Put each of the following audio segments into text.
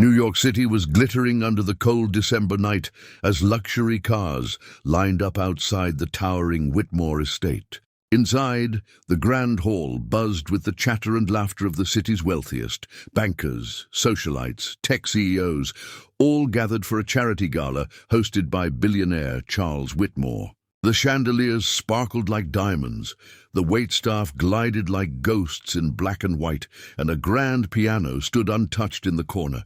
New York City was glittering under the cold December night as luxury cars lined up outside the towering Whitmore estate. Inside, the Grand Hall buzzed with the chatter and laughter of the city's wealthiest. Bankers, socialites, tech CEOs, all gathered for a charity gala hosted by billionaire Charles Whitmore. The chandeliers sparkled like diamonds, the waitstaff glided like ghosts in black and white, and a grand piano stood untouched in the corner,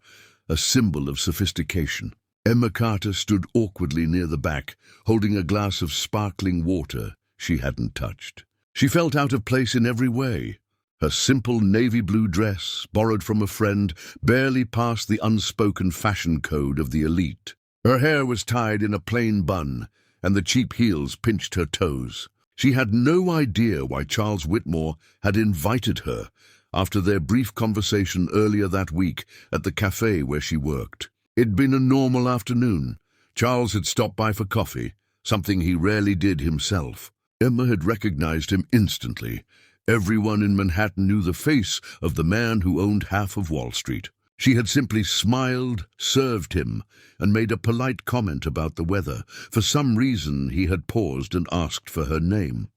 a symbol of sophistication. Emma Carter stood awkwardly near the back, holding a glass of sparkling water she hadn't touched. She felt out of place in every way. Her simple navy blue dress, borrowed from a friend, barely passed the unspoken fashion code of the elite. Her hair was tied in a plain bun, and the cheap heels pinched her toes. She had no idea why Charles Whitmore had invited her after their brief conversation earlier that week at the cafe where she worked. It'd been a normal afternoon. Charles had stopped by for coffee, something he rarely did himself. Emma had recognized him instantly. Everyone in Manhattan knew the face of the man who owned half of Wall Street. She had simply smiled, served him, and made a polite comment about the weather. For some reason, he had paused and asked for her name.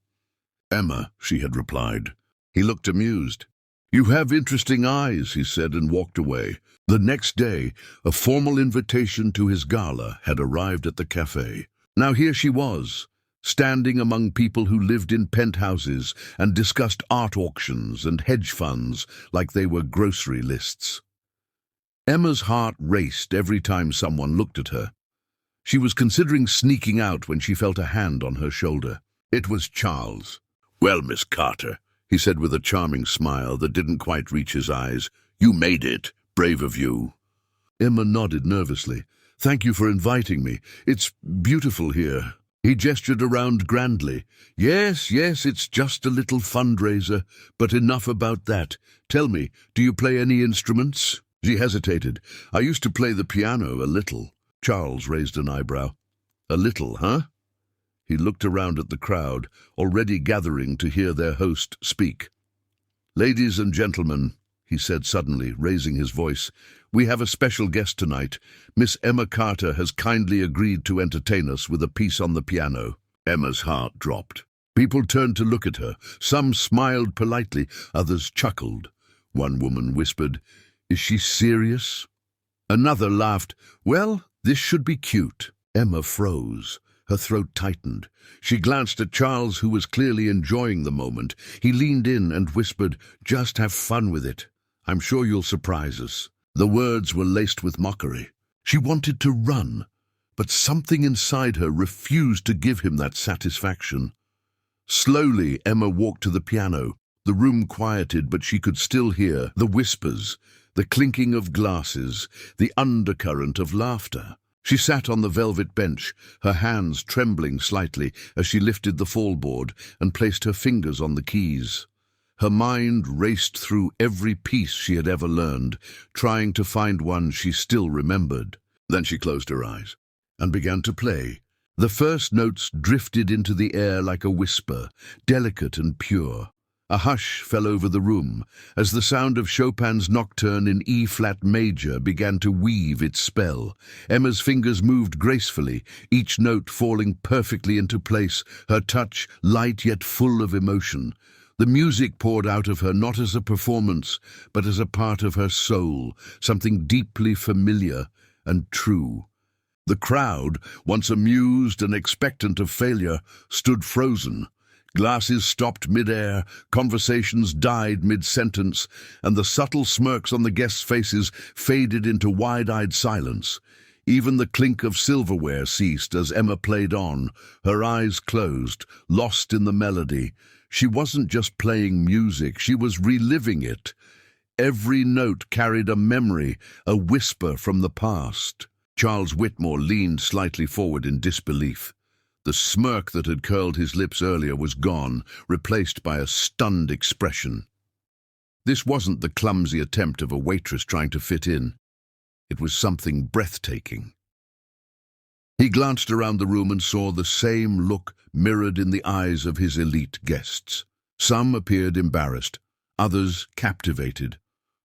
"Emma," she had replied. He looked amused. "You have interesting eyes," he said, and walked away. The next day, a formal invitation to his gala had arrived at the cafe. Now here she was, standing among people who lived in penthouses and discussed art auctions and hedge funds like they were grocery lists. Emma's heart raced every time someone looked at her. She was considering sneaking out when she felt a hand on her shoulder. It was Charles. "Well, Miss Carter," he said with a charming smile that didn't quite reach his eyes, "you made it. Brave of you." Emma nodded nervously. "Thank you for inviting me. It's beautiful here." He gestured around grandly. Yes, it's just a little fundraiser, but enough about that. Tell me, do you play any instruments?" She hesitated. "I used to play the piano a little." Charles raised an eyebrow. "A little, huh?" He looked around at the crowd, already gathering to hear their host speak. "Ladies and gentlemen," he said suddenly, raising his voice, "we have a special guest tonight. Miss Emma Carter has kindly agreed to entertain us with a piece on the piano." Emma's heart dropped. People turned to look at her. Some smiled politely, others chuckled. One woman whispered, "Is she serious?" Another laughed, "Well, this should be cute." Emma froze. Her throat tightened. She glanced at Charles, who was clearly enjoying the moment. He leaned in and whispered, "Just have fun with it. I'm sure you'll surprise us." The words were laced with mockery. She wanted to run, but something inside her refused to give him that satisfaction. Slowly, Emma walked to the piano. The room quieted, but she could still hear the whispers, the clinking of glasses, the undercurrent of laughter. She sat on the velvet bench, her hands trembling slightly as she lifted the fallboard and placed her fingers on the keys. Her mind raced through every piece she had ever learned, trying to find one she still remembered. Then she closed her eyes and began to play. The first notes drifted into the air like a whisper, delicate and pure. A hush fell over the room as the sound of Chopin's nocturne in E-flat major began to weave its spell. Emma's fingers moved gracefully, each note falling perfectly into place, her touch light yet full of emotion. The music poured out of her not as a performance, but as a part of her soul, something deeply familiar and true. The crowd, once amused and expectant of failure, stood frozen. Glasses stopped mid-air, conversations died mid-sentence, and the subtle smirks on the guests' faces faded into wide-eyed silence. Even the clink of silverware ceased as Emma played on, her eyes closed, lost in the melody. She wasn't just playing music, she was reliving it. Every note carried a memory, a whisper from the past. Charles Whitmore leaned slightly forward in disbelief. The smirk that had curled his lips earlier was gone, replaced by a stunned expression. This wasn't the clumsy attempt of a waitress trying to fit in. It was something breathtaking. He glanced around the room and saw the same look mirrored in the eyes of his elite guests. Some appeared embarrassed, others captivated.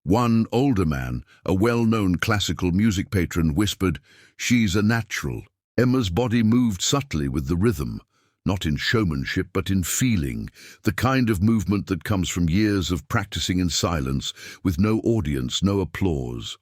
One older man, a well-known classical music patron, whispered, "She's a natural." Emma's body moved subtly with the rhythm, not in showmanship but in feeling, the kind of movement that comes from years of practicing in silence, with no audience, no applause.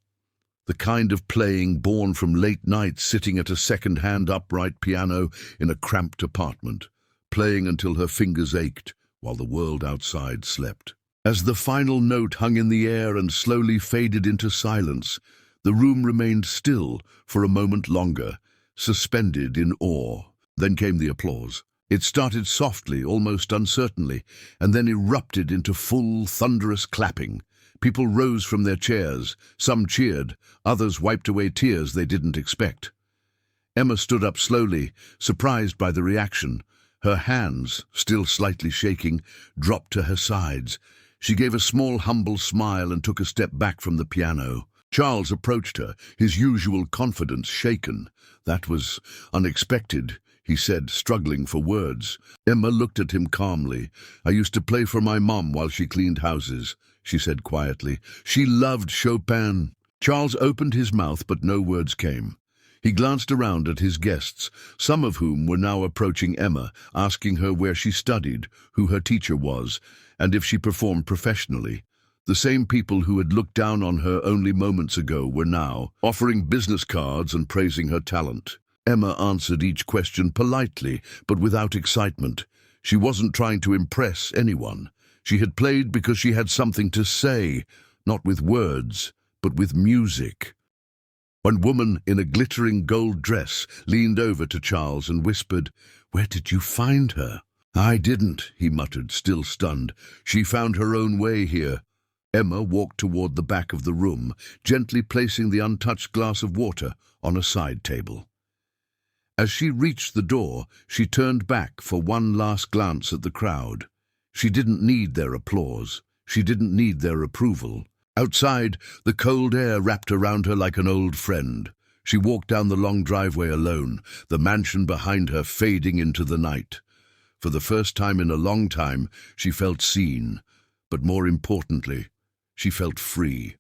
The kind of playing born from late nights sitting at a second-hand upright piano in a cramped apartment, playing until her fingers ached while the world outside slept. As the final note hung in the air and slowly faded into silence, the room remained still for a moment longer, suspended in awe. Then came the applause. It started softly, almost uncertainly, and then erupted into full, thunderous clapping. People rose from their chairs, some cheered, others wiped away tears they didn't expect. Emma stood up slowly, surprised by the reaction. Her hands, still slightly shaking, dropped to her sides. She gave a small, humble smile and took a step back from the piano. Charles approached her, his usual confidence shaken. "That was unexpected," he said, struggling for words. Emma looked at him calmly. "I used to play for my mom while she cleaned houses," she said quietly. "She loved Chopin." Charles opened his mouth, but no words came. He glanced around at his guests, some of whom were now approaching Emma, asking her where she studied, who her teacher was, and if she performed professionally. The same people who had looked down on her only moments ago were now offering business cards and praising her talent. Emma answered each question politely, but without excitement. She wasn't trying to impress anyone. She had played because she had something to say, not with words, but with music. One woman in a glittering gold dress leaned over to Charles and whispered, "Where did you find her?" "I didn't," he muttered, still stunned. "She found her own way here." Emma walked toward the back of the room, gently placing the untouched glass of water on a side table. As she reached the door, she turned back for one last glance at the crowd. She didn't need their applause. She didn't need their approval. Outside, the cold air wrapped around her like an old friend. She walked down the long driveway alone, the mansion behind her fading into the night. For the first time in a long time, she felt seen, but more importantly, she felt free.